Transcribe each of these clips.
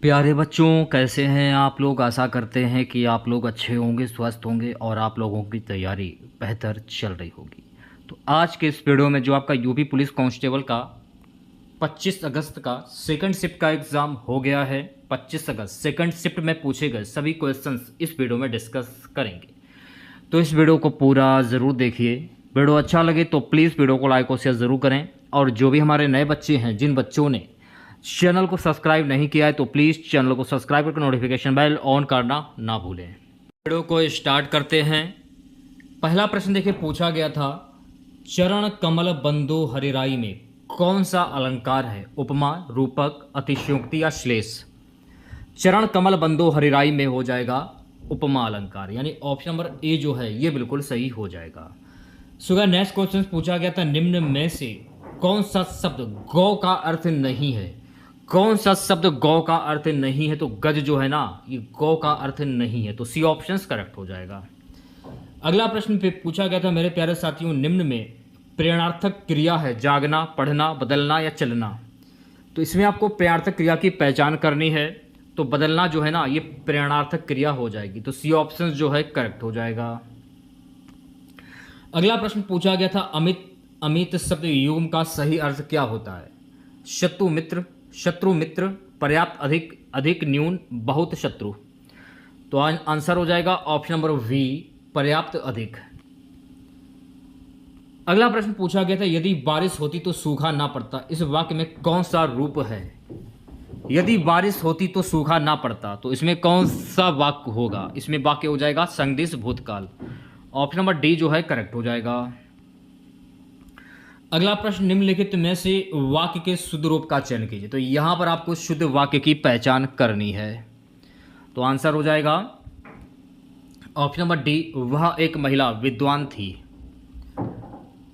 प्यारे बच्चों, कैसे हैं आप लोग। आशा करते हैं कि आप लोग अच्छे होंगे, स्वस्थ होंगे और आप लोगों की तैयारी बेहतर चल रही होगी। तो आज के इस वीडियो में जो आपका यूपी पुलिस कांस्टेबल का 25 अगस्त का सेकंड शिफ्ट का एग्ज़ाम हो गया है। 25 अगस्त सेकंड शिफ्ट में पूछे गए सभी क्वेश्चंस इस वीडियो में डिस्कस करेंगे। तो इस वीडियो को पूरा ज़रूर देखिए। वीडियो अच्छा लगे तो प्लीज़ वीडियो को लाइक और शेयर ज़रूर करें। और जो भी हमारे नए बच्चे हैं, जिन बच्चों ने चैनल को सब्सक्राइब नहीं किया है, तो प्लीज़ चैनल को सब्सक्राइब करके नोटिफिकेशन बेल ऑन करना ना भूलें। वीडियो को स्टार्ट करते हैं। पहला प्रश्न देखिए, पूछा गया था चरण कमल बंदो हरिराई में कौन सा अलंकार है? उपमा, रूपक, अतिशयोक्ति या श्लेष? चरण कमल बंदो हरिराई में हो जाएगा उपमा अलंकार, यानी ऑप्शन नंबर ए जो है ये बिल्कुल सही हो जाएगा। सुगा नेक्स्ट क्वेश्चन पूछा गया था निम्न में से कौन सा शब्द गौ का अर्थ नहीं है? कौन सा शब्द गौ का अर्थ नहीं है? तो गज जो है ना, ये गौ का अर्थ नहीं है, तो सी ऑप्शन करेक्ट हो जाएगा। अगला प्रश्न पे पूछा गया था मेरे प्यारे साथियों, निम्न में प्रेरणार्थक क्रिया है जागना, पढ़ना, बदलना या चलना? तो इसमें आपको प्रेरणार्थक क्रिया की पहचान करनी है। तो बदलना जो है ना, ये प्रेरणार्थक क्रिया हो जाएगी, तो सी ऑप्शन जो है करेक्ट हो जाएगा। अगला प्रश्न पूछा गया था अमित अमित शब्द युग्म का सही अर्थ क्या होता है? शत्रु मित्र, शत्रु मित्र, पर्याप्त अधिक, अधिक न्यून, बहुत शत्रु। तो आंसर हो जाएगा ऑप्शन नंबर वी, पर्याप्त अधिक। अगला प्रश्न पूछा गया था यदि बारिश होती तो सूखा ना पड़ता, इस वाक्य में कौन सा रूप है? यदि बारिश होती तो सूखा ना पड़ता, तो इसमें कौन सा वाक्य होगा? इसमें वाक्य हो जाएगा संदिग्ध भूतकाल। ऑप्शन नंबर डी जो है करेक्ट हो जाएगा। अगला प्रश्न निम्नलिखित में से वाक्य के शुद्ध रूप का चयन कीजिए। तो यहां पर आपको शुद्ध वाक्य की पहचान करनी है, तो आंसर हो जाएगा ऑप्शन नंबर डी, वह एक महिला विद्वान थी।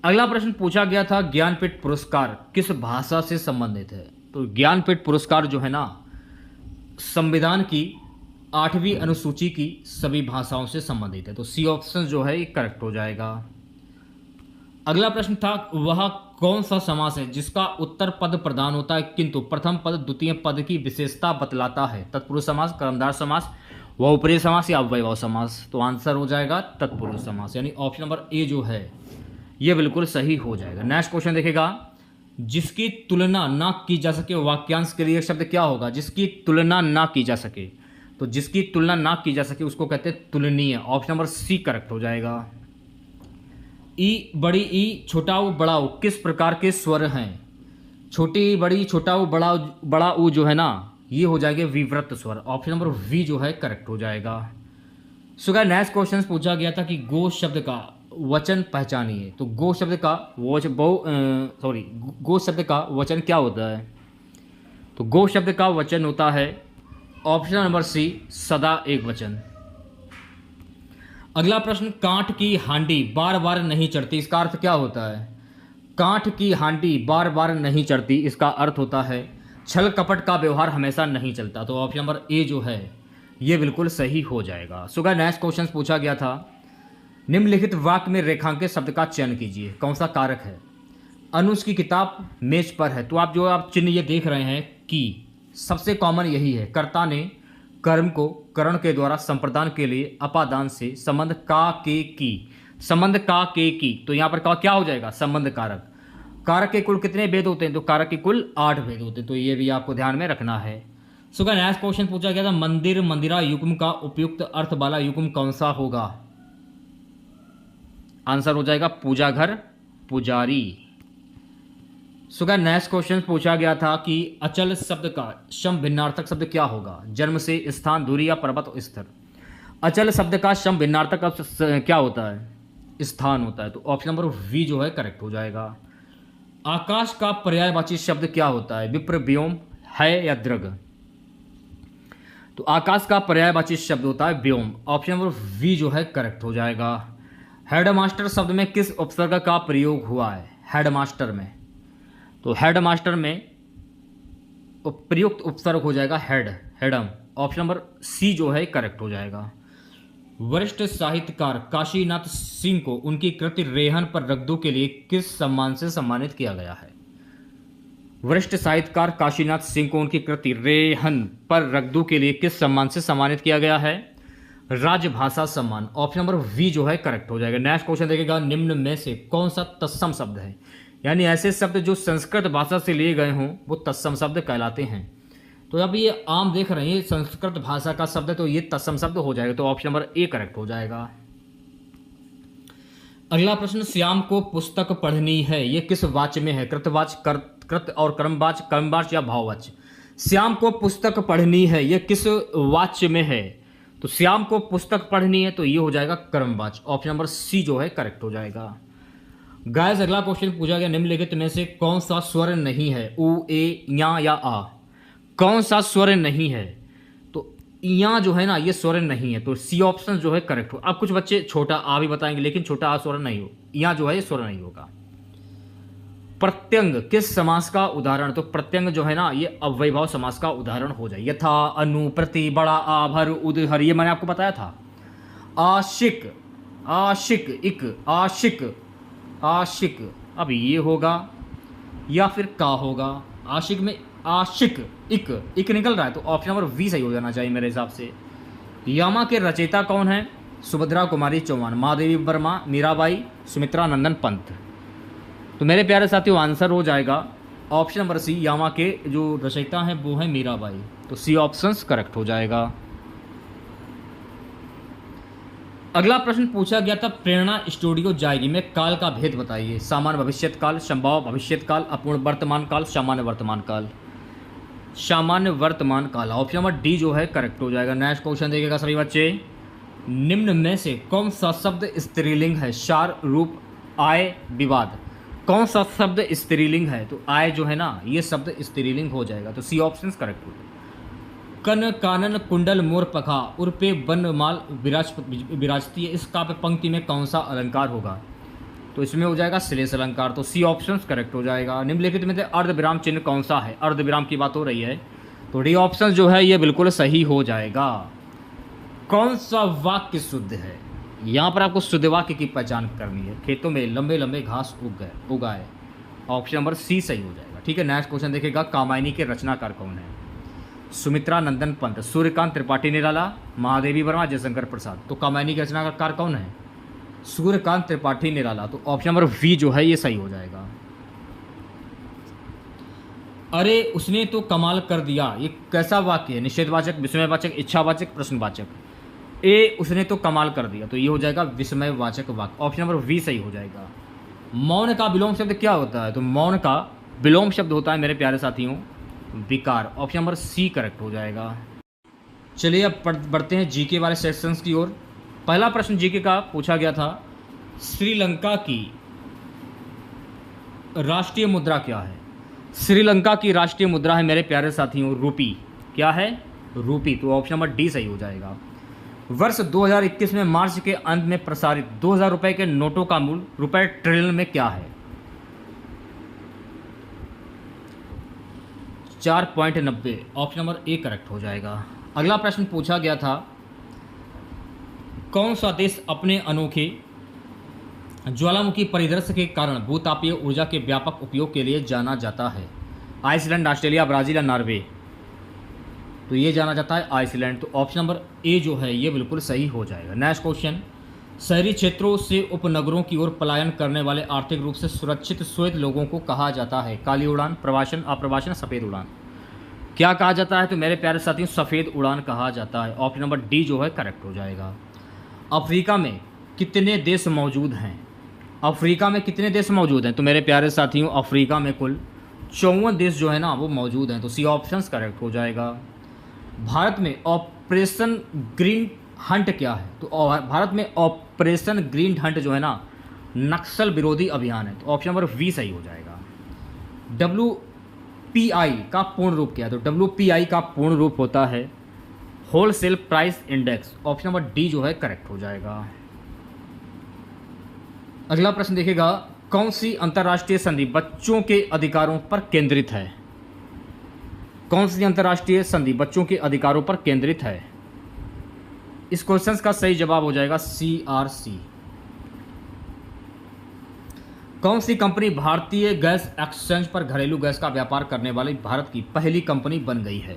अगला प्रश्न पूछा गया था ज्ञानपीठ पुरस्कार किस भाषा से संबंधित है? तो ज्ञानपीठ पुरस्कार जो है ना, संविधान की 8वीं अनुसूची की सभी भाषाओं से संबंधित है, तो सी ऑप्शन जो है ये करेक्ट हो जाएगा। अगला प्रश्न था वह कौन सा समास है जिसका उत्तर पद प्रधान होता है किंतु प्रथम पद द्वितीय पद की विशेषता बतलाता है? तत्पुरुष समास, कर्मधार समास, बहुप्रिय समास या अव्ययभाव समास? तो आंसर हो जाएगा तत्पुरुष समास, यानी ऑप्शन नंबर ए जो है ये बिल्कुल सही हो जाएगा। नेक्स्ट क्वेश्चन देखेगा, जिसकी तुलना ना की जा सके वाक्यांश के लिए शब्द क्या होगा? जिसकी तुलना ना की जा सके, तो जिसकी तुलना ना की जा सके उसको कहते हैं तुलनीय। ऑप्शन नंबर सी करेक्ट हो जाएगा। ई, बड़ी ई, छोटा ऊ, बड़ा ऊ किस प्रकार के स्वर हैं? छोटी, बड़ी, छोटा ऊ, बड़ा ऊ जो है ना, ये हो जाएंगे विवृत स्वर। ऑप्शन नंबर वी जो है करेक्ट हो जाएगा। सो गाइस नेक्स्ट क्वेश्चन पूछा गया था कि गो शब्द का वचन पहचानिए। तो गो शब्द का गो शब्द का वचन क्या होता है? तो गो शब्द का वचन होता है ऑप्शन नंबर सी, सदा एक वचन। अगला प्रश्न, कांठ की हांडी बार बार नहीं चढ़ती, इसका अर्थ क्या होता है? कांठ की हांडी बार बार नहीं चढ़ती, इसका अर्थ होता है छल कपट का व्यवहार हमेशा नहीं चलता। तो ऑप्शन नंबर ए जो है ये बिल्कुल सही हो जाएगा। सो गाइस नेक्स्ट क्वेश्चन पूछा गया था निम्नलिखित वाक्य में रेखांकित शब्द का चयन कीजिए, कौन सा कारक है? अनुज की किताब मेज पर है, तो आप चिन्ह ये देख रहे हैं कि सबसे कॉमन यही है, कर्ता ने कर्म को करण के द्वारा संप्रदान के लिए अपादान से संबंध का के की, संबंध का के की, तो यहाँ पर क्या हो जाएगा? संबंध कारक। कारक के कुल कितने भेद होते हैं? तो कारक के कुल 8 भेद होते हैं, तो ये भी आपको ध्यान में रखना है। सो गाइस नेक्स्ट क्वेश्चन पूछा गया था मंदिर मंदिरा युग्म का उपयुक्त अर्थ वाला युग्म कौन सा होगा? आंसर हो जाएगा पूजा घर, पुजारी। सो गाइस नेक्स्ट क्वेश्चन पूछा गया था कि अचल शब्द का सम भिन्नार्थक शब्द क्या होगा? जन्म से, स्थान, दूरी या पर्वत स्थिर? अचल शब्द का सम भिन्नार्थक क्या होता है? स्थान होता है, तो ऑप्शन नंबर वी जो है करेक्ट हो जाएगा। आकाश का पर्यायवाची शब्द क्या होता है? विप्र, व्योम, है या दृग? तो आकाश का पर्यायवाची शब्द होता है व्योम। ऑप्शन नंबर वी जो है करेक्ट हो जाएगा। हेडमास्टर शब्द में किस उपसर्ग का प्रयोग हुआ है? हेडमास्टर में, तो हेडमास्टर में प्रयुक्त उपसर्ग हो जाएगा हेड, हेडम। ऑप्शन नंबर सी जो है करेक्ट हो जाएगा। वरिष्ठ साहित्यकार काशीनाथ सिंह को उनकी कृति रेहन पर रगदू के लिए किस सम्मान से सम्मानित किया गया है? वरिष्ठ साहित्यकार काशीनाथ सिंह को उनकी कृति रेहन पर रगदू के लिए किस सम्मान से सम्मानित किया गया है? राजभाषा सम्मान। ऑप्शन नंबर वी जो है करेक्ट हो जाएगा। नेक्स्ट क्वेश्चन देखिएगा, निम्न में से कौन सा तत्सम शब्द है? यानी ऐसे शब्द जो संस्कृत भाषा से लिए गए हों वो तत्सम शब्द कहलाते हैं। तो अब ये आम देख रहे हैं संस्कृत भाषा का शब्द है तो ये तत्सम शब्द हो जाएगा। तो ऑप्शन नंबर ए करेक्ट हो जाएगा। अगला प्रश्न, श्याम को पुस्तक पढ़नी है, ये किस वाच्य में है? कृतवाच्य, कृत और कर्मवाच्य, कर्मवाच्य या भाववाच्य? श्याम को पुस्तक पढ़नी है, ये किस वाच्य में है? तो श्याम को पुस्तक पढ़नी है तो ये हो जाएगा कर्मवाच्य। ऑप्शन नंबर सी जो है करेक्ट हो जाएगा। गाइस अगला क्वेश्चन पूछा गया, निम्नलिखित में से कौन सा स्वर नहीं है? उ, ए, या आ? कौन सा स्वर नहीं है? तो या जो है ना ये स्वर नहीं है तो सी ऑप्शन जो है करेक्ट हो। अब कुछ बच्चे छोटा आ भी बताएंगे लेकिन छोटा आ स्वर नहीं हो, या जो है ये स्वर नहीं होगा। प्रत्यंग किस समास का उदाहरण? तो प्रत्यंग जो है ना ये अव्ययभाव समास का उदाहरण हो जाए। यथा, अनु, प्रति, बड़ा, आभर, उदहर, ये मैंने आपको बताया था। आशिक, आशिक, इक, आशिक, आशिक, अब ये होगा या फिर का होगा? आशिक में आशिक, इक निकल रहा है तो ऑप्शन नंबर वी सही हो जाना चाहिए मेरे हिसाब से। यामा के रचयिता कौन है? सुभद्रा कुमारी चौहान, महादेवी वर्मा, मीराबाई, सुमित्रा नंदन पंत। तो मेरे प्यारे साथियों आंसर हो जाएगा ऑप्शन नंबर सी, यामा के जो रचयिता हैं वो है मीराबाई। तो सी ऑप्शन करेक्ट हो जाएगा। अगला प्रश्न पूछा गया था, प्रेरणा स्टूडियो जाएगी में काल का भेद बताइए। सामान्य भविष्यत काल, संभव भविष्यत काल, अपूर्ण वर्तमान काल, सामान्य वर्तमान काल। सामान्य वर्तमान काल, ऑप्शन नंबर डी जो है करेक्ट हो जाएगा। नेक्स्ट क्वेश्चन देखिएगा सभी बच्चे, निम्न में से कौन सा शब्द स्त्रीलिंग है? सार, रूप, आय, विवाद। कौन सा शब्द स्त्रीलिंग है? तो आय जो है ना ये शब्द स्त्रीलिंग हो जाएगा। तो सी ऑप्शन करेक्ट हो जाएगा। कन, कानन, कुंडल, मोर पखा, उर्पे बनमाल विराजती है, इस काव्य पंक्ति में कौन सा अलंकार होगा? तो इसमें हो जाएगा श्लेष अलंकार। तो सी ऑप्शन करेक्ट हो जाएगा। निम्नलिखित में से अर्धविराम चिन्ह कौन सा है? अर्धविराम की बात हो रही है तो डी ऑप्शन जो है ये बिल्कुल सही हो जाएगा। कौन सा वाक्य शुद्ध है? यहाँ पर आपको शुद्ध वाक्य की पहचान करनी है। खेतों में लंबे लंबे घास उगाए, ऑप्शन नंबर सी सही हो जाएगा। ठीक है, नेक्स्ट क्वेश्चन देखिएगा, कामायनी के रचनाकार कौन है? सुमित्रा नंदन पंत, सूर्यकांत त्रिपाठी निराला, महादेवी वर्मा, जयशंकर प्रसाद। तो कामायनी के रचनाकार कौन है? सूर्यकांत त्रिपाठी निराला। तो ऑप्शन नंबर वी जो है ये सही हो जाएगा। अरे उसने तो कमाल कर दिया, ये कैसा वाक्य है? निषेधवाचक, विस्मयवाचक, इच्छावाचक, प्रश्नवाचक। ए, उसने तो कमाल कर दिया तो ये हो जाएगा विस्मयवाचक वाक्य। ऑप्शन नंबर वी सही हो जाएगा। मौन का विलोम शब्द क्या होता है? तो मौन का विलोम शब्द होता है मेरे प्यारे साथियों विकार। ऑप्शन नंबर सी करेक्ट हो जाएगा। चलिए अब बढ़ते हैं जीके वाले सेक्शंस की ओर। पहला प्रश्न जीके का पूछा गया था, श्रीलंका की राष्ट्रीय मुद्रा क्या है? श्रीलंका की राष्ट्रीय मुद्रा है मेरे प्यारे साथियों रूपी। क्या है? रूपी। तो ऑप्शन नंबर डी सही हो जाएगा। वर्ष 2021 में मार्च के अंत में प्रसारित 2000 रुपए के नोटों का मूल्य रुपए ट्रिलियन में क्या है? 4.90। ऑप्शन नंबर ए करेक्ट हो जाएगा। अगला प्रश्न पूछा गया था, कौन सा देश अपने अनोखे ज्वालामुखी परिदृश्य के कारण भूतापीय ऊर्जा के व्यापक उपयोग के लिए जाना जाता है? आइसलैंड, ऑस्ट्रेलिया, ब्राजील या नॉर्वे? तो ये जाना जाता है आइसलैंड। तो ऑप्शन नंबर ए जो है ये बिल्कुल सही हो जाएगा। नेक्स्ट क्वेश्चन, शहरी क्षेत्रों से उपनगरों की ओर पलायन करने वाले आर्थिक रूप से सुरक्षित श्वेत लोगों को कहा जाता है? काली उड़ान, प्रवासन, अप्रवासन, सफ़ेद उड़ान। क्या कहा जाता है? तो मेरे प्यारे साथियों सफ़ेद उड़ान कहा जाता है। ऑप्शन नंबर डी जो है करेक्ट हो जाएगा। अफ्रीका में कितने देश मौजूद हैं? अफ्रीका में कितने देश मौजूद हैं? तो मेरे प्यारे साथियों अफ्रीका में कुल 54 देश जो है ना वो मौजूद हैं। तो सी ऑप्शन करेक्ट हो जाएगा। भारत में ऑपरेशन ग्रीन हंट क्या है? तो भारत में ऑपरेशन ग्रीन हंट जो है ना नक्सल विरोधी अभियान है। तो ऑप्शन नंबर वी सही हो जाएगा। WPI का पूर्ण रूप क्या है? तो WPI का पूर्ण रूप होता है wholesale price index. Option number D जो है करेक्ट हो जाएगा। अगला प्रश्न देखिएगा, कौन सी अंतर्राष्ट्रीय संधि बच्चों के अधिकारों पर केंद्रित है? कौन सी अंतर्राष्ट्रीय संधि बच्चों के अधिकारों पर केंद्रित है? इस क्वेश्चन का सही जवाब हो जाएगा CRC। कौन सी कंपनी भारतीय गैस एक्सचेंज पर घरेलू गैस का व्यापार करने वाली भारत की पहली कंपनी बन गई है?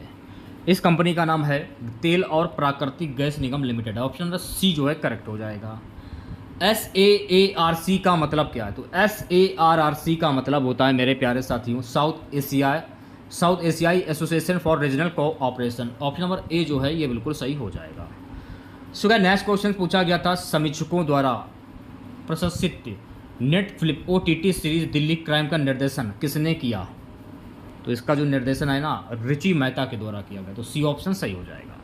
इस कंपनी का नाम है तेल और प्राकृतिक गैस निगम लिमिटेड। ऑप्शन नंबर सी जो है करेक्ट हो जाएगा। SAARC का मतलब क्या है? तो SARRC का मतलब होता है मेरे प्यारे साथियों साउथ एशियाई association for regional cooperation. Option number A जो है ये बिल्कुल सही हो जाएगा। सो गाइस नेक्स्ट क्वेश्चन पूछा गया था, समीक्षकों द्वारा प्रशंसित Netflix OTT series Delhi crime का निर्देशन किसने किया? तो इसका जो निर्देशन है ना रिची मेहता के द्वारा किया गया, तो सी ऑप्शन सही हो जाएगा।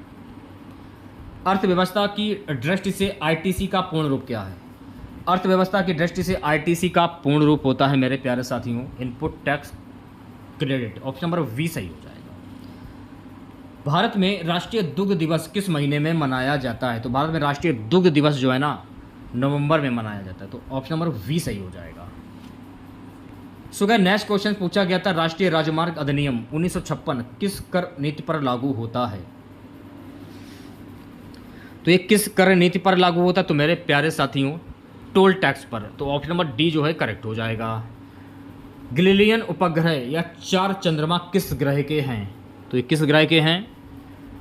अर्थव्यवस्था की दृष्टि से ITC का पूर्ण रूप क्या है? अर्थव्यवस्था की दृष्टि से ITC का पूर्ण रूप होता है मेरे प्यारे साथियों input tax credit. Option number B सही हो जाएगा। भारत में राष्ट्रीय दुग्ध दिवस किस महीने में मनाया जाता है? तो भारत में राष्ट्रीय दुग्ध दिवस जो है ना नवंबर में मनाया जाता है, तो ऑप्शन नंबर वी सही हो जाएगा। सो गाइस नेक्स्ट क्वेश्चन पूछा गया था, राष्ट्रीय राजमार्ग अधिनियम 1956 किस कर नीति पर लागू होता है? तो ये किस कर नीति पर लागू होता है? तो मेरे प्यारे साथियों टोल टैक्स पर। तो ऑप्शन नंबर डी जो है करेक्ट हो जाएगा। गैलीलियन उपग्रह या 4 चंद्रमा किस ग्रह के हैं? तो ये किस ग्रह के हैं?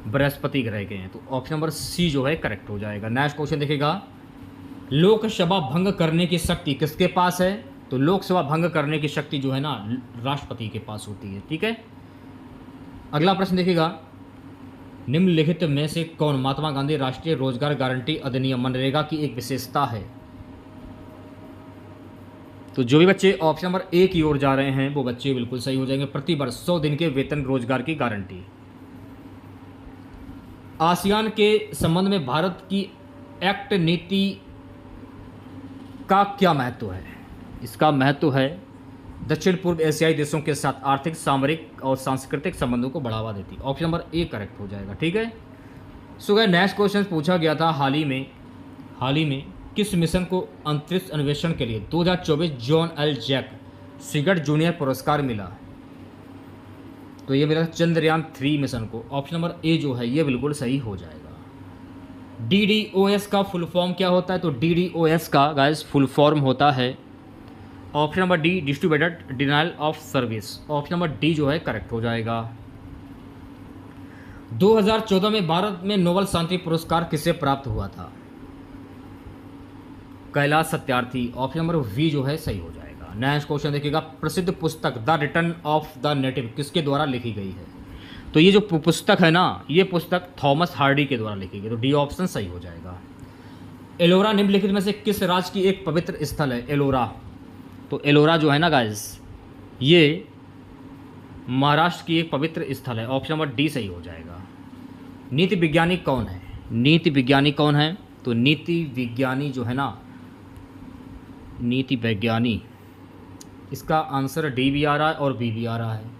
बृहस्पति ग्रह के हैं, तो ऑप्शन नंबर सी जो है करेक्ट हो जाएगा। नेक्स्ट क्वेश्चन देखिएगा, लोकसभा भंग करने की शक्ति किसके पास है? तो लोकसभा भंग करने की शक्ति जो है ना राष्ट्रपति के पास होती है। ठीक है, अगला प्रश्न देखिएगा, निम्नलिखित में से कौन महात्मा गांधी राष्ट्रीय रोजगार गारंटी अधिनियम मनरेगा की एक विशेषता है? तो जो भी बच्चे ऑप्शन नंबर ए की ओर जा रहे हैं वो बच्चे बिल्कुल सही हो जाएंगे। प्रति वर्ष 100 दिन के वेतन रोजगार की गारंटी। आसियान के संबंध में भारत की एक्ट नीति का क्या महत्व है? इसका महत्व है दक्षिण पूर्व एशियाई देशों के साथ आर्थिक, सामरिक और सांस्कृतिक संबंधों को बढ़ावा देती। ऑप्शन नंबर ए करेक्ट हो जाएगा। ठीक है, सो गाइस नेक्स्ट क्वेश्चन पूछा गया था, हाल ही में किस मिशन को अंतरिक्ष अन्वेषण के लिए 2024 जॉन एल जैक स्विगर्ट जूनियर पुरस्कार मिला? तो ये मिला चंद्रयान 3 मिशन को। ऑप्शन नंबर ए जो है ये बिल्कुल सही हो जाएगा। DDoS का फुल फॉर्म क्या होता है? तो DDoS का गाइस फुल फॉर्म होता है option number D distributed denial of service. Option number D जो है करेक्ट हो जाएगा। 2014 में भारत में नोबेल शांति पुरस्कार किसे प्राप्त हुआ था? Kailash Satyarthi. Option number B जो है सही हो जाएगा। नेक्स्ट क्वेश्चन देखिएगा, प्रसिद्ध पुस्तक the return of the native किसके द्वारा लिखी गई है? तो ये जो पुस्तक है ना ये पुस्तक थॉमस हार्डी के द्वारा लिखी गई, तो डी ऑप्शन सही हो जाएगा। एलोरा निम्नलिखित में से किस राज्य की एक पवित्र स्थल है? एलोरा, तो एलोरा जो है ना गाइस ये महाराष्ट्र की एक पवित्र स्थल है। ऑप्शन नंबर डी सही हो जाएगा। नीति विज्ञानी कौन है? नीति विज्ञानी कौन है? तो नीति विज्ञानी जो है ना नीति वैज्ञानी, इसका आंसर डी भी आ रहा है और बी भी आ रहा है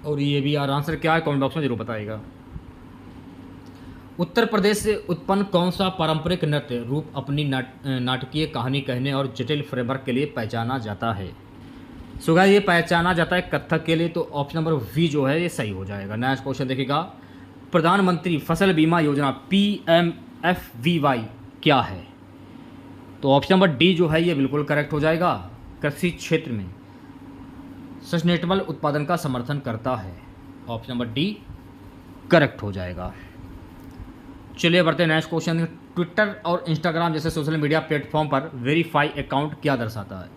और ये भी आ रहा है। आंसर क्या है कमेंट बॉक्स में जरूर बताइएगा। उत्तर प्रदेश से उत्पन्न कौन सा पारंपरिक नृत्य रूप अपनी नाटकीय कहानी कहने और जटिल फ्रेमवर्क के लिए पहचाना जाता है? सो गाइस ये पहचाना जाता है कथक के लिए, तो ऑप्शन नंबर वी जो है ये सही हो जाएगा। नेक्स्ट क्वेश्चन देखिएगा, प्रधानमंत्री फसल बीमा योजना PMFBY क्या है? तो ऑप्शन नंबर डी जो है ये बिल्कुल करेक्ट हो जाएगा। कृषि क्षेत्र में सस्टेनेबल उत्पादन का समर्थन करता है। ऑप्शन नंबर डी करेक्ट हो जाएगा। चलिए बढ़ते हैं नेक्स्ट क्वेश्चन। ट्विटर और इंस्टाग्राम जैसे सोशल मीडिया प्लेटफॉर्म पर वेरीफाई अकाउंट क्या दर्शाता है?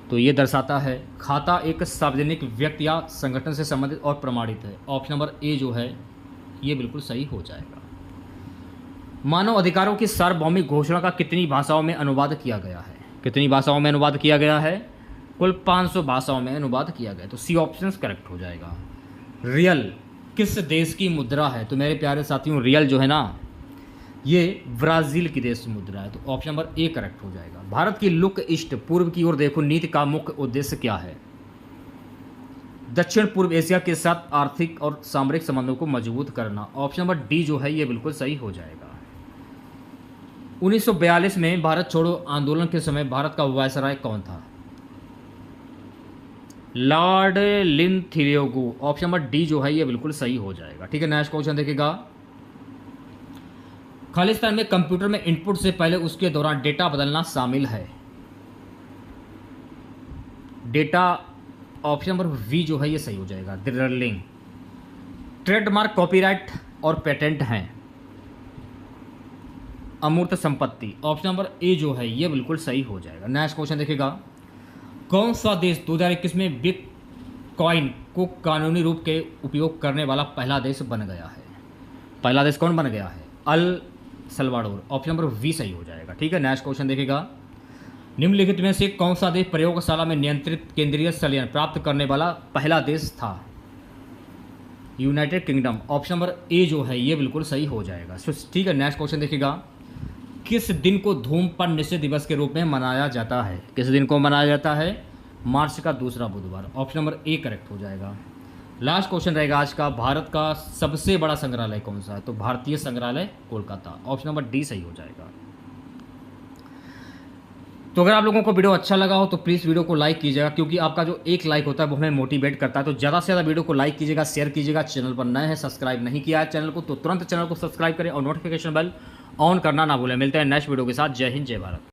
तो ये दर्शाता है खाता एक सार्वजनिक व्यक्ति या संगठन से संबंधित और प्रमाणित है। ऑप्शन नंबर ए जो है ये बिल्कुल सही हो जाएगा। मानव अधिकारों की सार्वभौमिक घोषणा का कितनी भाषाओं में अनुवाद किया गया है? कितनी भाषाओं में अनुवाद किया गया है? कुल 500 भाषाओं में अनुवाद किया गया, तो सी ऑप्शन करेक्ट हो जाएगा। रियल किस देश की मुद्रा है? तो मेरे प्यारे साथियों रियल जो है ना ये ब्राज़ील की देश मुद्रा है, तो ऑप्शन नंबर ए करेक्ट हो जाएगा। भारत की लुक ईस्ट पूर्व की ओर देखो नीति का मुख्य उद्देश्य क्या है? दक्षिण पूर्व एशिया के साथ आर्थिक और सामरिक संबंधों को मजबूत करना। ऑप्शन नंबर डी जो है ये बिल्कुल सही हो जाएगा। 1942 में भारत छोड़ो आंदोलन के समय भारत का वायसराय कौन था? लॉर्ड लिनथियोगो। ऑप्शन नंबर डी जो है ये बिल्कुल सही हो जाएगा। ठीक है, नेक्स्ट क्वेश्चन देखिएगा, खालिस्तान में कंप्यूटर में इनपुट से पहले उसके दौरान डेटा बदलना शामिल है? डेटा, ऑप्शन नंबर वी जो है ये सही हो जाएगा, दर्लिंग। ट्रेडमार्क, कॉपीराइट और पेटेंट हैं। अमूर्त संपत्ति, ऑप्शन नंबर ए जो है ये बिल्कुल सही हो जाएगा। नेक्स्ट क्वेश्चन देखिएगा, कौन सा देश 2021 में बिटकॉइन को कानूनी रूप के उपयोग करने वाला पहला देश बन गया है? पहला देश कौन बन गया है? El Salvador, option number B सही हो जाएगा। ठीक है, नेक्स्ट क्वेश्चन देखिएगा, निम्नलिखित में से कौन सा देश प्रयोगशाला में नियंत्रित केंद्रीय संलयन प्राप्त करने वाला पहला देश था? United kingdom, option number A जो है ये बिल्कुल सही हो जाएगा। ठीक है, नेक्स्ट क्वेश्चन देखिएगा, किस दिन को धूम्रपान निषेध दिवस के रूप में मनाया जाता है? किस दिन को मनाया जाता है? मार्च का दूसरा बुधवार, ऑप्शन नंबर ए करेक्ट हो जाएगा। लास्ट क्वेश्चन रहेगा आज का, भारत का सबसे बड़ा संग्रहालय कौन सा है? तो भारतीय संग्रहालय कोलकाता, ऑप्शन नंबर डी सही हो जाएगा। तो अगर आप लोगों को वीडियो अच्छा लगा हो तो प्लीज़ वीडियो को लाइक कीजिएगा, क्योंकि आपका जो एक लाइक होता है वो हमें मोटिवेट करता है। तो ज़्यादा से ज़्यादा वीडियो को लाइक कीजिएगा, शेयर कीजिएगा। चैनल पर नए हैं, सब्सक्राइब नहीं किया है चैनल को तो तुरंत चैनल को सब्सक्राइब करें और नोटिफिकेशन बेल ऑन करना ना भूलें। मिलते हैं नेक्स्ट वीडियो के साथ। जय हिंद, जय भारत।